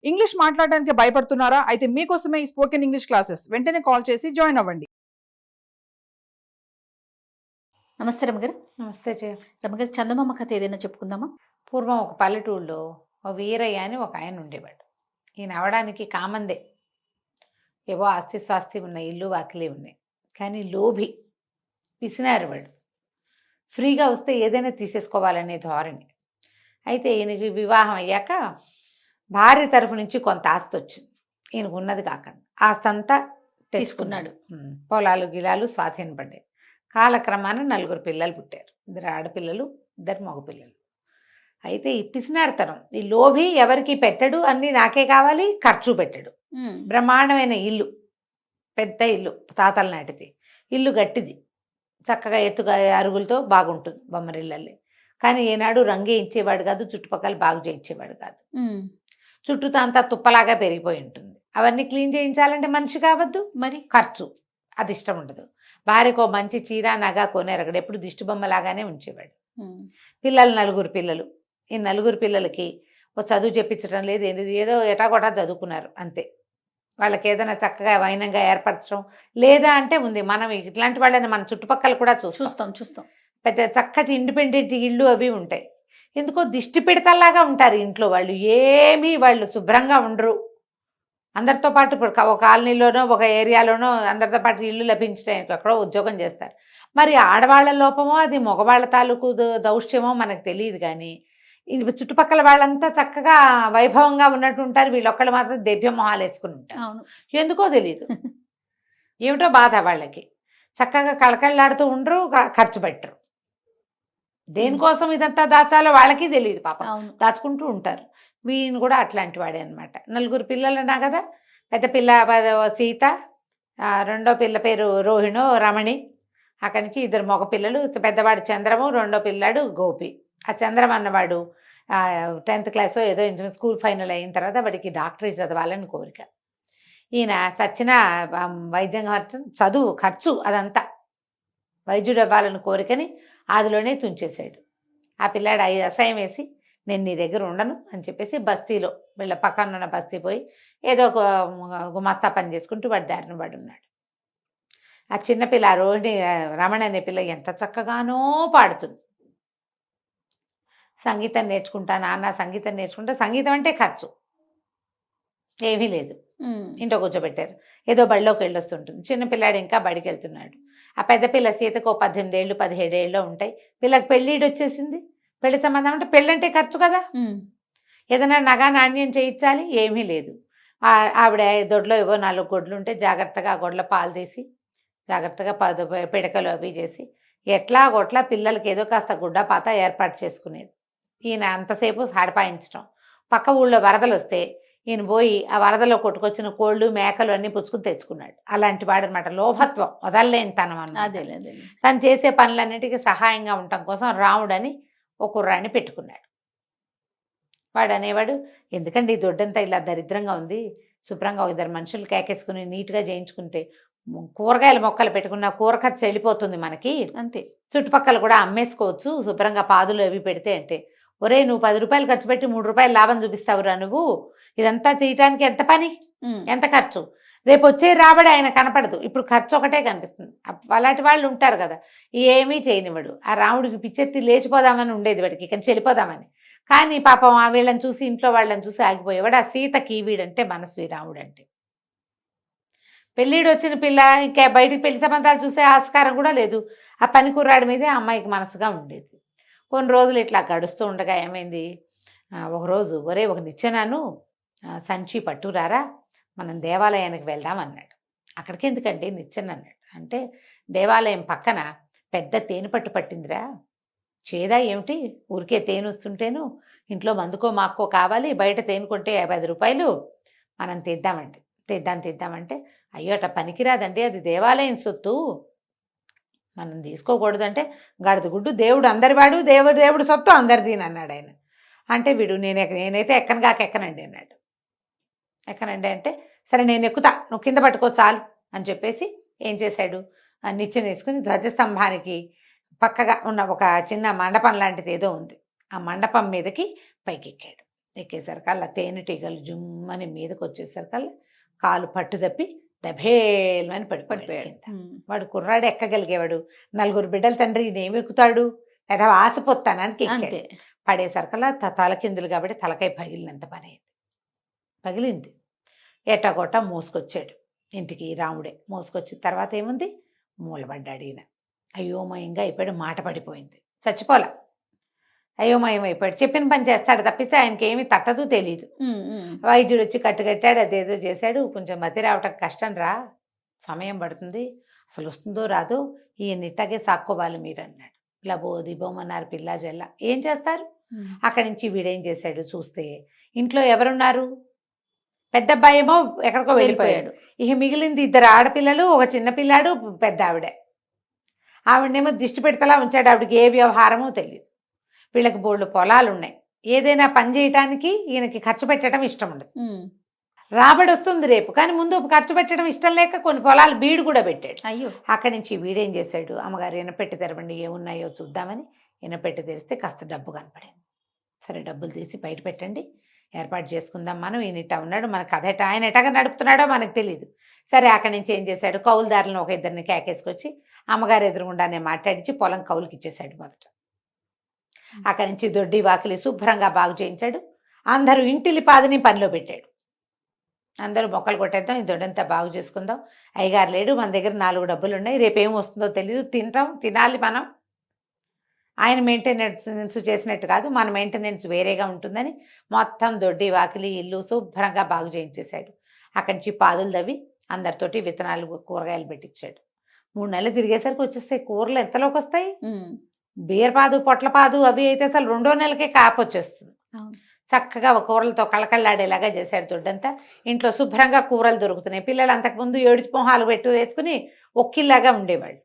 English మాట్లాడడానికి భయపడుతున్నారా? అయితే మీకోసమే ఈ స్పోకెన్ ఇంగ్లీష్ క్లాసెస్. వెంటనే కాల్ చేసి జాయిన్ అవ్వండి. నమస్తే రమగారు. నమస్తే జయ. రమగారు, చందమామ కథ ఏదైనా చెప్పుకుందామా? పూర్వం ఒక పల్లెటూళ్ళలో ఓ వీరయ్య అని ఒక ఆయన ఉండేవాడు. ఈయన అవడానికి కామందే, ఏవో ఆస్తి స్వాస్తి ఉన్నాయి, ఇల్లు వాకిలి ఉన్నాయి. కానీ లోభి, పిసినారువాడు. ఫ్రీగా వస్తే ఏదైనా తీసేసుకోవాలనే ధోరణి. అయితే ఈయనకి వివాహం అయ్యాక భార్య తరఫు నుంచి కొంత ఆస్తి వచ్చింది. ఈయనకు ఉన్నది కాకుండా ఆస్తి అంతా తీసుకున్నాడు. పొలాలు గిలాలు స్వాధీనపడ్డాయి. కాలక్రమాన 4 పిల్లలు పుట్టారు. 2 ఆడపిల్లలు, 2 మగపిల్లలు. అయితే ఈ పిసినాడతనం, ఈ లోభి ఎవరికి పెట్టడు, అన్నీ నాకే కావాలి, ఖర్చు పెట్టడు. బ్రహ్మాండమైన ఇల్లు, పెద్ద ఇల్లు, తాతల నాటిది ఇల్లు, గట్టిది, చక్కగా ఎత్తుగా అరుగులతో బాగుంటుంది బొమ్మరిల్లల్లి. కానీ ఏనాడు రంగే ఇచ్చేవాడు కాదు, చుట్టుపక్కల బాగు చేయించేవాడు కాదు. చుట్టూతో అంతా తుప్పలాగా పెరిగిపోయి ఉంటుంది. అవన్నీ క్లీన్ చేయించాలంటే మనిషి కావద్దు, మరి ఖర్చు, అది ఇష్టం ఉండదు. భార్యకు మంచి చీర నగ కొనేరు, అక్కడ ఎప్పుడు దిష్టి బొమ్మలాగానే ఉంచేవాడు. పిల్లలు 4 పిల్లలు. ఈ 4 పిల్లలకి ఓ చదువు చెప్పించడం లేదు, ఏదో ఎటాగొటా చదువుకున్నారు అంతే. వాళ్ళకి ఏదైనా చక్కగా వైనంగా ఏర్పరచడం లేదా అంటే ఉంది. మనం ఇట్లాంటి వాళ్ళని మన చుట్టుపక్కల కూడా చూస్తాం. పెద్ద చక్కటి ఇండిపెండెంట్ ఇళ్ళు అవి ఉంటాయి. ఎందుకో దిష్టి పిడతల్లాగా ఉంటారు ఇంట్లో వాళ్ళు. ఏమీ వాళ్ళు శుభ్రంగా ఉండరు. అందరితో పాటు ఇప్పుడు ఒక కాలనీలోనో ఒక ఏరియాలోనో అందరితో పాటు ఇల్లు లభించడానికి ఎక్కడో ఉద్యోగం చేస్తారు. మరి ఆడవాళ్ళ లోపమో అది మగవాళ్ళ తాలూకు దౌష్ట్యమో మనకు తెలియదు. కానీ చుట్టుపక్కల వాళ్ళంతా చక్కగా వైభవంగా ఉన్నట్టు ఉంటారు, వీళ్ళొక్కళ్ళు మాత్రం దెబ్బ మొహాలు వేసుకుని ఉంటారు. ఎందుకో తెలియదు, ఏమిటో బాధ వాళ్ళకి. చక్కగా కళకళలాడుతూ ఉండరు, ఖర్చు పెట్టరు. దేనికోసం ఇదంతా దాచాలో వాళ్ళకి తెలియదు పాపం, దాచుకుంటూ ఉంటారు. వీళ్ళు కూడా అట్లాంటి వాడే అనమాట. 4 పిల్లలు అన్నా కదా. పెద్ద పిల్ల సీత, రెండో పిల్ల పేరు రోహిణో రమణి. అక్కడి నుంచి 2 మగ పిల్లలు, పెద్దవాడు చంద్రము, రెండో పిల్లాడు గోపి. ఆ చంద్రం అన్నవాడు 10th క్లాస్ ఏదో స్కూల్ ఫైనల్ అయిన తర్వాత వాడికి డాక్టరేట్ చదవాలని కోరిక. ఈయన సచ్చిన వైద్యం చదువు ఖర్చు అదంతా వైద్యుడు అవ్వాలని కోరికని ఆదిలోనే తుంచేశాడు. ఆ పిల్లాడు అసహ్యం వేసి, నేను నీ దగ్గర ఉండను అని చెప్పేసి బస్తీలో వీళ్ళ పక్కన ఉన్న బస్తీ పోయి ఏదో ఒక గుమస్తా పని చేసుకుంటూ వాడి దారిన వాడు ఉన్నాడు. ఆ చిన్నపిల్ల రోహిణి రమణ అనే పిల్ల ఎంత చక్కగానో పాడుతుంది. సంగీతం నేర్చుకుంటా నాన్న, సంగీతం నేర్చుకుంటా. సంగీతం అంటే ఖర్చు ఏమీ లేదు. ఇంట్లో కూర్చోబెట్టారు. ఏదో బడిలోకి వెళ్ళొస్తుంటుంది. చిన్నపిల్లాడు ఇంకా బడికి వెళ్తున్నాడు. ఆ పెద్ద పిల్ల సీతకు 18 ఏళ్ళు 17 ఏళ్ళు ఉంటాయి. పిల్లకి పెళ్ళిడు వచ్చేసింది. పెళ్లి సంబంధం అంటే పెళ్ళంటే ఖర్చు కదా. ఏదైనా నగా నాణ్యం చేయించాలి, ఏమీ లేదు. ఆవిడ దొడ్లో ఏవో 4 గొడ్లు ఉంటే జాగ్రత్తగా ఆ గొడ్ల పాలు తీసి జాగ్రత్తగా పిడకలు అవి చేసి ఎట్లా గొట్లా పిల్లలకి ఏదో కాస్త గుడ్డ పాత ఏర్పాటు చేసుకునేది. ఈయన అంతసేపు సాడిపాయించడం. పక్క ఊళ్ళో వరదలు వస్తే ఈయన పోయి ఆ వరదలో కొట్టుకొచ్చిన కోళ్ళు మేకలు అన్నీ పుచ్చుకుని తెచ్చుకున్నాడు. అలాంటి వాడు అనమాట. లోభత్వం, వదలలేని తనం అన్నమాట. తను చేసే పనులన్నిటికీ సహాయంగా ఉండటం కోసం రాముడని ఒక కుర్రాన్ని పెట్టుకున్నాడు. వాడు అనేవాడు, ఎందుకండి ఈ దొడ్డంతా ఇలా దరిద్రంగా ఉంది, శుభ్రంగా 2 మనుషులు కేకేసుకుని నీట్గా చేయించుకుంటే కూరగాయల మొక్కలు పెట్టుకున్న కూర ఖర్చు వెళ్ళిపోతుంది మనకి, అంతే. చుట్టుపక్కల కూడా అమ్మేసుకోవచ్చు శుభ్రంగా పాదులు అవి పెడితే. అంటే ఒరే, నువ్వు 10 రూపాయలు ఖర్చు పెట్టి 3 రూపాయలు లాభం చూపిస్తావురా నువ్వు. ఇదంతా తీయటానికి ఎంత పని, ఎంత ఖర్చు. రేపు వచ్చే రాబడి ఆయన కనపడదు, ఇప్పుడు ఖర్చు ఒకటే కనిపిస్తుంది. అలాంటి వాళ్ళు ఉంటారు కదా, ఏమీ చేయనివాడు. ఆ రాముడికి పిచ్చెత్తి లేచిపోదామని ఉండేది వాడికి, ఇక్కడ చెడిపోదామని. కానీ పాపం ఆ వీళ్ళని చూసి, ఇంట్లో వాళ్ళని చూసి ఆగిపోయేవాడు. ఆ సీతకి వీడంటే మనసు, ఈ రాముడు అంటే. పెళ్ళిడు వచ్చిన పిల్ల ఇంకా బయటికి పెళ్లి సంబంధాలు చూసే ఆస్కారం కూడా లేదు. ఆ పని కుర్రాడి మీదే ఆ అమ్మాయికి మనసుగా ఉండేది. కొన్ని రోజులు ఇట్లా గడుస్తూ ఉండగా ఏమైంది, ఒకరోజు ఒరే ఒక నిచ్చెనాను సంచి పట్టురారా, మనం దేవాలయానికి వెళ్దాం అన్నాడు. అక్కడికి ఎందుకంటే నిచ్చెన అన్నాడు. అంటే దేవాలయం పక్కన పెద్ద తేనె పట్టు పట్టిందిరా, చేదా ఏమిటి, ఊరికే తేనె వస్తుంటేను ఇంట్లో మందుకో మాక్కో కావాలి, బయట తేనె కొంటే 50 రూపాయలు, మనం తీద్దామంటే అయ్యో అట్లా పనికిరాదండి, అది దేవాలయం సొత్తు, మనం తీసుకోకూడదంటే గడదగుడ్డు, దేవుడు అందరివాడు, దేవుడు సొత్తు అందరిది అన్నాడు ఆయన. అంటే వీడు నేనైతే ఎక్కనండి అన్నాడు. ఎక్కనండి అంటే సరే నేను ఎక్కుతా, నువ్వు కింద పట్టుకో చాలు అని చెప్పేసి ఏం చేశాడు, నిచ్చెన వేసుకుని ధ్వజస్తంభానికి పక్కగా ఉన్న ఒక చిన్న మండపం లాంటిది ఏదో ఉంది, ఆ మండపం మీదకి పైకెక్కాడు. ఎక్కేసరికల్లా తేనెటీగలు జుమ్మని మీదకి వచ్చేసరికల్లా కాలు పట్టు తప్పి దభేల్మని పడిపోయాడు. వాడు కుర్రాడు ఎక్కగలిగేవాడు, 4 బిడ్డల తండ్రి ఇదేమి ఎక్కుతాడు, లేదా ఆశపోతానానికి అంతే. పడేసరికల్లా తలకిందులు కాబట్టి తలకాయ పగిలినంత పని అయింది. పగిలింది. ఎట్టగొట్ట మోసుకొచ్చాడు ఇంటికి. రాముడే మోసుకొచ్చిన తర్వాత ఏముంది, మూలబడ్డాడు ఈయన. అయోమయంగా అయిపోయాడు, మాట పడిపోయింది. చచ్చిపోలా, అయోమయం అయిపోయాడు. చెప్పిన పని చేస్తాడు తప్పిస్తే ఆయనకి ఏమీ తట్టదు, తెలియదు. వైద్యుడు వచ్చి కట్టుకట్టాడు, అదేదో చేశాడు. కొంచెం మతి రావటం కష్టం రా, సమయం పడుతుంది, అసలు వస్తుందో రాదో, ఈయన ఇట్టాగే సాక్కోవాలి మీరు అన్నాడు. ఇలా బోది బొమ్మన్నారు పిల్ల జల్ల. ఏం చేస్తారు? అక్కడి నుంచి వీడేం చేశాడు చూస్తే, ఇంట్లో ఎవరున్నారు, పెద్ద అబ్బాయి ఏమో ఎక్కడికో వెళ్ళిపోయాడు. ఇక మిగిలింది 2 ఆడపిల్లలు, ఒక చిన్న పిల్లాడు, పెద్ద ఆవిడనేమో దిష్టి పెడతలా ఉంచాడు. ఆవిడకి ఏ వ్యవహారమో తెలియదు. వీళ్ళకి బోళ్ళు పొలాలు ఉన్నాయి. ఏదైనా పని చేయటానికి ఈయనకి ఖర్చు పెట్టడం ఇష్టం ఉండదు. రాబడి వస్తుంది రేపు, కానీ ముందు ఖర్చు పెట్టడం ఇష్టం లేక కొన్ని పొలాలు బీడు కూడా పెట్టాడు. అయ్యో. అక్కడి నుంచి వీడేం చేశాడు, అమ్మగారు ఈయనపెట్టి తెరవండి ఏమున్నాయో చూద్దామని ఈయనపెట్టి తెరిస్తే కాస్త డబ్బు కనపడింది. సరే డబ్బులు తీసి బయట పెట్టండి, ఏర్పాటు చేసుకుందాం మనం. ఈయన ఇట్టా ఉన్నాడు, మన కథ ఎట్టా, ఆయన ఎట్టగా నడుపుతున్నాడో మనకు తెలియదు. సరే అక్కడి నుంచి ఏం చేశాడు, కౌలుదారులను ఒక 2 కేకేసుకొచ్చి అమ్మగారు ఎదురుగుండానే మాట్లాడించి పొలం కౌలుకి ఇచ్చేశాడు మొదట. అక్కడి నుంచి దొడ్డి వాకిలి శుభ్రంగా బాగు చేయించాడు. అందరూ ఇంటిలి పాదిని పనిలో పెట్టాడు. అందరూ మొక్కలు కొట్టేద్దాం, ఈ దొడ్డంతా బాగు చేసుకుందాం. అయ్యగారు లేడు, మన దగ్గర 4 డబ్బులు ఉన్నాయి, రేపేం వస్తుందో తెలియదు, తినాలి మనం. ఆయన మెయింటెనెన్స్ చేసినట్టు కాదు, మన మెయింటెనెన్స్ వేరేగా ఉంటుందని మొత్తం దొడ్డి వాకిలి ఇల్లు శుభ్రంగా బాగు చేయించేశాడు. అక్కడి నుంచి పాదులు తవ్వి అందరితోటి విత్తనాలు కూరగాయలు పెట్టించాడు. 3 నెలలు తిరిగేసరికి వచ్చేస్తాయి కూరలు. ఎంతలోకి వస్తాయి? బీరపాదు పొట్లపాదు అవి అయితే అసలు 2వ నెలకే కాపు వచ్చేస్తుంది. చక్కగా కూరలతో కళకళ్ళాడేలాగా చేశాడు దొడ్డంతా. ఇంట్లో శుభ్రంగా కూరలు దొరుకుతున్నాయి. పిల్లలు అంతకుముందు ఏడుచి మొహాలు వేసుకుని ఒక్కిల్లాగా ఉండేవాళ్ళు.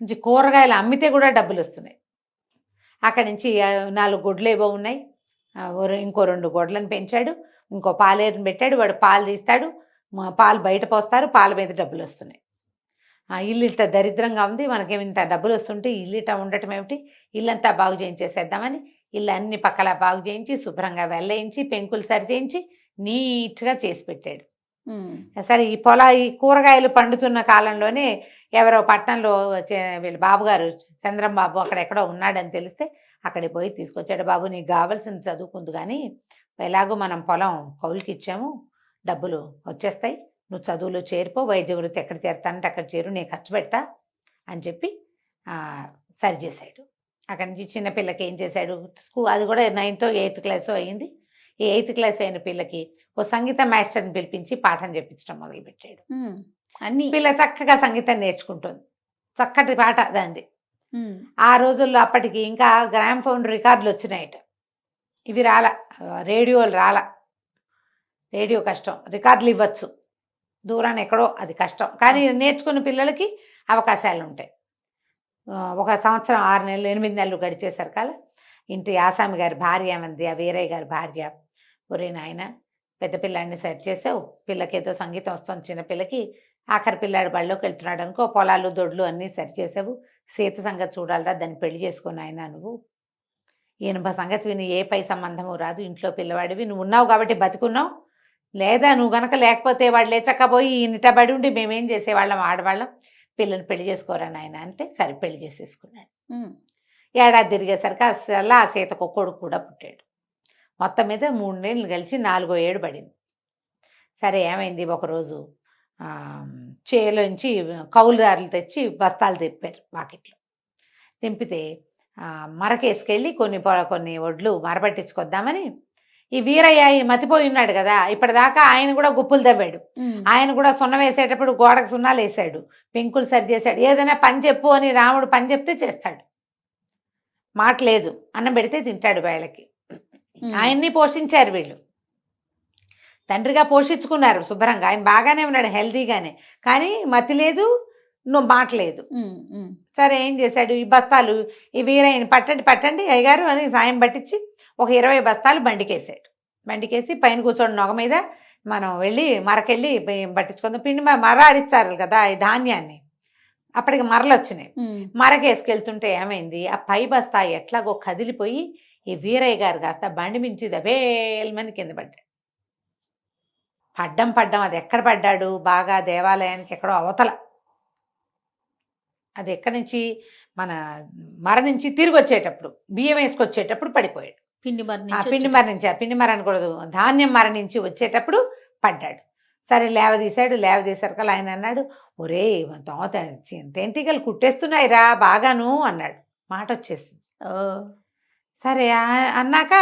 నుంచి కూరగాయలు అమ్మితే కూడా డబ్బులు వస్తున్నాయి. అక్కడి నుంచి 4 గొడ్లు ఏవో ఉన్నాయి, ఇంకో 2 గొడ్లను పెంచాడు, ఇంకో పాలేరుని పెట్టాడు. వాడు పాలు తీస్తాడు, పాలు బయట పోస్తారు, పాల మీద డబ్బులు వస్తున్నాయి. ఇల్లు ఇంత దరిద్రంగా ఉంది, మనకేమి ఇంత డబ్బులు వస్తుంటే ఇల్లు ఇట్లా ఉండటం ఏమిటి, ఇల్లంతా బాగు చేయించేసేద్దామని ఇల్లు అన్ని పక్కల బాగు చేయించి శుభ్రంగా వెళ్ళేయించి పెంకులు సరి చేయించి నీట్గా చేసి పెట్టాడు. సరే ఈ కూరగాయలు పండుతున్న కాలంలోనే ఎవరో పట్టణంలో వీళ్ళ బాబుగారు చంద్రం బాబు అక్కడెక్కడో ఉన్నాడని తెలిస్తే అక్కడికి పోయి తీసుకొచ్చాడు. బాబు నీకు కావాల్సింది చదువుకుంది, కానీ ఎలాగో మనం పొలం కౌలుకి ఇచ్చాము, డబ్బులు వచ్చేస్తాయి, నువ్వు చదువులో చేరిపో, వైద్య వృత్తి ఎక్కడ చేరుతానంటే అక్కడ చేరు, నేను ఖర్చు పెడతా అని చెప్పి సరి చేశాడు. అక్కడి నుంచి చిన్నపిల్లకి ఏం చేశాడు, అది కూడా 9th or 8th క్లాస్ అయ్యింది. ఈ 8th క్లాస్ అయిన పిల్లకి ఓ సంగీత మాస్టర్ని పిలిపించి పాఠం చెప్పించడం మొదలుపెట్టాడు. పిల్ల చక్కగా సంగీతం నేర్చుకుంటుంది, చక్కటి పాట దాంది. ఆ రోజుల్లో అప్పటికి ఇంకా గ్రామ్ఫోన్ రికార్డులు వచ్చినాయట. ఇవి రేడియోలు రేడియో కష్టం, రికార్డులు ఇవ్వచ్చు దూరాన్ని ఎక్కడో, అది కష్టం. కానీ నేర్చుకున్న పిల్లలకి అవకాశాలు ఉంటాయి. 1 సంవత్సరం 6 నెలలు 8 నెలలు గడిచేసరికాల ఇంటి ఆసామి గారి భార్య మంది, ఆ వీరయ్య గారి భార్య, ఒరే నాయన పెద్ద పిల్లాడిని సెట్ చేసావు, పిల్లకి ఏదో సంగీతం వస్తుంది, చిన్నపిల్లకి ఆఖరి పిల్లాడు బళ్ళలోకి వెళ్తున్నాడు అనుకో, పొలాలు దొడ్లు అన్నీ సెట్ చేసావు, సీత సంగతి చూడాలరా, దాన్ని పెళ్లి చేసుకుని ఆయన నువ్వు, ఈయన సంగతి విని ఏ పై సంబంధము రాదు, ఇంట్లో పిల్లవాడివి, నువ్వు ఉన్నావు కాబట్టి బతుకున్నావు, లేదా నువ్వు గనక లేకపోతే వాడు లేచక్కపోయి ఈయనటబడి ఉండి మేమేం చేసేవాళ్ళం, ఆడవాళ్ళం, పిల్లని పెళ్లి చేసుకోరా నాయన అంటే సరే పెళ్లి చేసేసుకున్నాడు. ఏడాది తిరిగేసరికి అసలు ఆ సీతకు కొడుకు కూడా పుట్టాడు. మొత్తం మీద 3 నెలలు కలిసి 4వ ఏడు పడింది. సరే ఏమైంది, ఒకరోజు చేలోంచి కౌలుదారులు తెచ్చి బస్తాలు తిప్పారు వాకిట్లో. దింపితే మరకేసుకెళ్ళి కొన్ని వడ్లు మరపట్టించుకొద్దామని ఈ వీరయ్య మతిపోయి ఉన్నాడు కదా, ఇప్పటిదాకా ఆయన కూడా గుప్పులు తవ్వాడు, ఆయన కూడా సున్నం వేసేటప్పుడు గోడకు సున్నాలు వేసాడు, పెంకులు సరి చేశాడు. ఏదైనా పని చెప్పు అని రాముడు పని చెప్తే చేస్తాడు, మాట లేదు, అన్నం పెడితే తింటాడు. వేళకి ఆయన్ని పోషించారు వీళ్ళు, తండ్రిగా పోషించుకున్నారు శుభ్రంగా. ఆయన బాగానే ఉన్నాడు, హెల్తీగానే, కానీ మతి లేదు, మాట లేదు. సరే ఏం చేశాడు, ఈ బస్తాలు ఈ వీరయ్యని పట్టండి అయ్యగారు అని సాయం పట్టించి ఒక 20 బస్తాలు బండికేసి పైన కూర్చోండి నొగ మీద, మనం వెళ్ళి మరకెళ్ళి పట్టించుకుందాం. పిండి మర ఆడిస్తారు కదా ఈ ధాన్యాన్ని, అప్పటికి మరలు వచ్చినాయి. మరకేసుకెళ్తుంటే ఏమైంది, ఆ పై బస్తా ఎట్లాగో కదిలిపోయి ఈ వీరయ్య గారు కాస్త బండి మించి దబేల్మని కింద పడ్డాడు. పడ్డం అది ఎక్కడ పడ్డాడు? బాగా దేవాలయానికి ఎక్కడో అవతల, అది ఎక్కడి నుంచి మన మరణించి తిరిగి వచ్చేటప్పుడు బియ్యం వేసుకొచ్చేటప్పుడు పడిపోయాడు. పిండి పిండి మరణకూడదు, ధాన్యం మరణించి వచ్చేటప్పుడు పడ్డాడు. సరే లేవదీశారు కదా. ఆయన అన్నాడు, ఒరే తేంటికలు కుట్టేస్తున్నాయిరా బాగాను అన్నాడు. మాట వచ్చేసింది. సరే అన్నాక,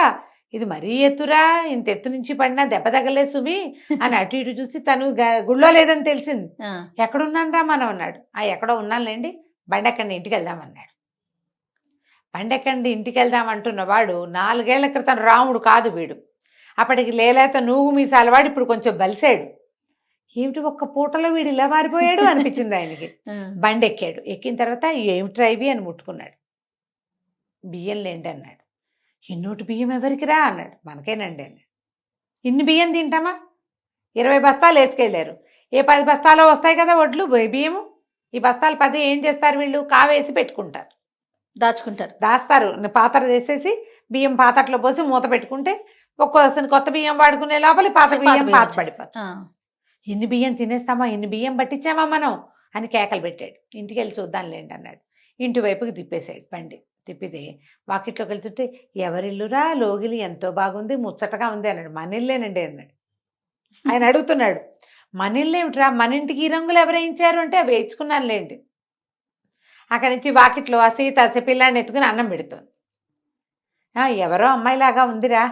ఇది మరీ ఎత్తురా, ఇంత ఎత్తు నుంచి పడినా దెబ్బ తగలే సుమి అని అటు ఇటు చూసి తను గుళ్ళో లేదని తెలిసింది. ఎక్కడున్నానరా మనం అన్నాడు. ఎక్కడో ఉన్నానులేండి, బండి ఎక్కండి ఇంటికి వెళ్దామన్నాడు. బండి ఎక్కండి ఇంటికి వెళ్దామంటున్న వాడు 4 ఏళ్ల క్రితం రాముడు కాదు వీడు. అప్పటికి లేలేత నువ్వు మీసాలవాడు ఇప్పుడు కొంచెం బలిసాడు. ఏమిటి ఒక్క పూటలో వీడు ఇలా మారిపోయాడు అనిపించింది ఆయనకి. బండి ఎక్కాడు. ఎక్కిన తర్వాత ఏమిట్రా ఇవి అని ముట్టుకున్నాడు. బియ్యం లేండి అన్నాడు. ఇన్నోటి బియ్యం ఎవరికిరా అన్నాడు. మనకేనండి అన్నాడు. ఇన్ని బియ్యం తింటామా? 20 బస్తాలు వేసుకెళ్ళారు. ఏ 10 బస్తాలో వస్తాయి కదా వడ్లు బియ్యము. ఈ బస్తాలు 10 ఏం చేస్తారు వీళ్ళు? కావేసి పెట్టుకుంటారు, దాస్తారు. పాత్ర చేసేసి బియ్యం పాత్రలో పోసి మూత పెట్టుకుంటే ఒక్కోసారి కొత్త బియ్యం వాడుకునే లోపల పాత బియ్యం పాత పడిపోతుంది. ఇన్ని బియ్యం తినేస్తామా, ఇన్ని బియ్యం పట్టించామా మనం అని కేకలు పెట్టాడు. ఇంటికి వెళ్ళి చూద్దాంలేండి అన్నాడు. ఇంటి వైపుకి తిప్పేశాడు బండి. తిప్పితే వాకిట్లోకి వెళ్తుంటే, ఎవరిల్లురా లోగిలి ఎంతో బాగుంది, ముచ్చటగా ఉంది అన్నాడు. మన ఇల్లేనండి అన్నాడు. ఆయన అడుగుతున్నాడు, మన ఇల్లు ఏమిట్రా, మన ఇంటికి ఈ రంగులు ఎవరు వేయించారు అంటే, అవి వేయించుకున్నానులేండి. అక్కడి నుంచి వాకిట్లో ఆ సీత పిల్లాడిని ఎత్తుకుని అన్నం పెడుతోంది. ఎవరో అమ్మాయిలాగా ఉందిరా.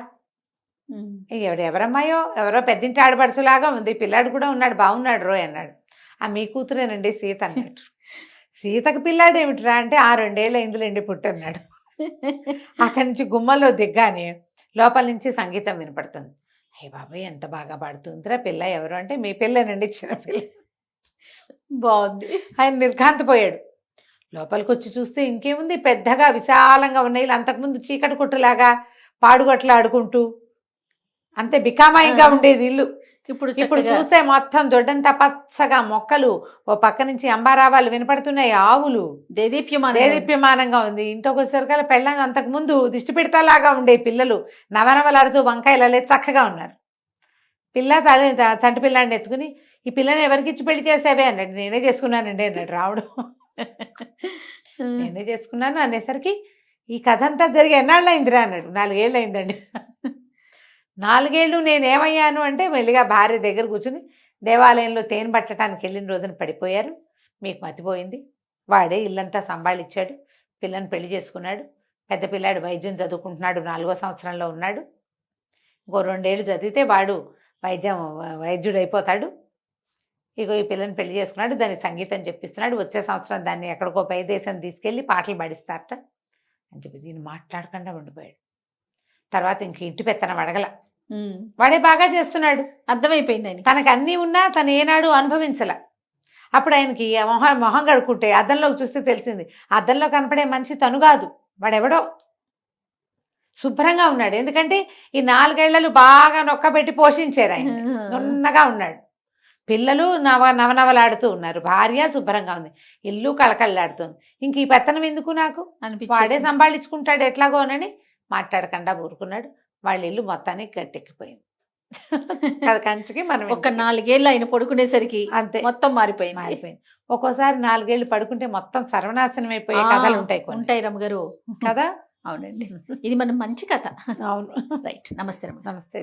ఎవరమ్మాయో, ఎవరో పెద్దింటి ఆడపడుచులాగా ఉంది, పిల్లాడు కూడా ఉన్నాడు, బాగున్నాడు రోయ్ అన్నాడు. మీ కూతురేనండి సీత అన్నట్టు. సీతకు పిల్లాడు ఏమిట్రా అంటే, 2 ఏళ్ళు అయిందిలేండి పుట్టన్నాడు. అక్కడి నుంచి గుమ్మలో దిగ్గానే లోపల నుంచి సంగీతం వినపడుతుంది. అయ్య బాబాయ్ ఎంత బాగా పాడుతుందిరా పిల్ల, ఎవరు అంటే, మీ పిల్లనండి, ఇచ్చిన పిల్ల. బాగుంది. ఆయన నిర్ఘాంతపోయాడు. లోపలికి వచ్చి చూస్తే ఇంకేముంది, పెద్దగా విశాలంగా ఉన్నాయి. అంతకుముందు చీకటి కొట్టులాగా పాడుగట్లు ఆడుకుంటూ అంతే బికామాయిగా ఉండేది ఇల్లు. ఇప్పుడు చూస్తే మొత్తం దొడ్డంతా పచ్చగా మొక్కలు, ఓ పక్క నుంచి అంబారావాలు వినపడుతున్నాయి, ఆవులు, దేదీప్యమానంగా ఉంది. ఇంట్లోకి వచ్చేసరికల్లా పెళ్ళంగా అంతకు ముందు దిష్టి పెడతాలాగా ఉండే పిల్లలు నవనవలాడుతూ వంకాయలు చక్కగా ఉన్నారు. చంటి పిల్లాడిని ఎత్తుకుని, ఈ పిల్లని ఎవరికి ఇచ్చి పెళ్లి చేసావే అన్నాడు. నేనే చేసుకున్నానండి అన్నాడు రావుడు. నేనే చేసుకున్నాను అనేసరికి, ఈ కథ అంతా జరిగి ఎన్నాళ్ళు అయిందిరా అన్నాడు. 4 ఏళ్ళు అయిందండి. 4 ఏళ్ళు నేనేమయ్యాను అంటే, మెల్లిగా భార్య దగ్గర కూర్చుని దేవాలయంలో తేనె పట్టడానికి వెళ్ళిన రోజున పడిపోయారు, మీకు మతిపోయింది. వాడే ఇల్లంతా సంభాళించాడు, పిల్లని పెళ్లి చేసుకున్నాడు. పెద్ద పిల్లాడు వైద్యం చదువుకుంటున్నాడు, 4వ సంవత్సరంలో ఉన్నాడు. ఇంకో 2 ఏళ్ళు చదివితే వాడు వైద్యుడు అయిపోతాడు. ఇగో ఈ పిల్లని పెళ్లి చేసుకున్నాడు, దానికి సంగీతం చెప్పిస్తున్నాడు. వచ్చే సంవత్సరం దాన్ని ఎక్కడికో పై దేశం తీసుకెళ్ళి పాటలు పాడిస్తారట అని చెప్పి దీన్ని మాట్లాడకుండా ఉండిపోయాడు. తర్వాత ఇంక ఇంటి పెత్తనం అడగల, వాడే బాగా చేస్తున్నాడు, అర్థమైపోయింది. ఆయన తనకు అన్నీ ఉన్నా తను ఏనాడు అనుభవించల. అప్పుడు ఆయనకి మొహం కడుక్కుంటే అద్దంలోకి చూస్తే తెలిసింది, అద్దంలో కనపడే మనిషి తను కాదు, వాడెవడో. శుభ్రంగా ఉన్నాడు, ఎందుకంటే ఈ 4 ఏళ్లు బాగా నొక్కబెట్టి పోషించారు ఆయన. నున్నగా ఉన్నాడు, పిల్లలు నవనవలాడుతూ ఉన్నారు, భార్య శుభ్రంగా ఉంది, ఇల్లు కళకళలాడుతుంది. ఇంక ఈ పెత్తనం ఎందుకు నాకు వాడే సంభాళించుకుంటాడు ఎట్లాగోనని మాట్లాడకుండా ఊరుకున్నాడు. వాళ్ళ ఇల్లు మొత్తానికి గట్టెక్కిపోయింది. కంచికి మనం ఒక 4 ఏళ్ళు ఆయన పడుకునేసరికి అంతే మొత్తం మారిపోయింది. ఒక్కోసారి 4 ఏళ్ళు పడుకుంటే మొత్తం సర్వనాశనం అయిపోయే కథలు ఉంటాయి రమ్మగారు కదా. అవునండి, ఇది మనం మంచి కథ. అవును. రైట్. నమస్తే. నమస్తే.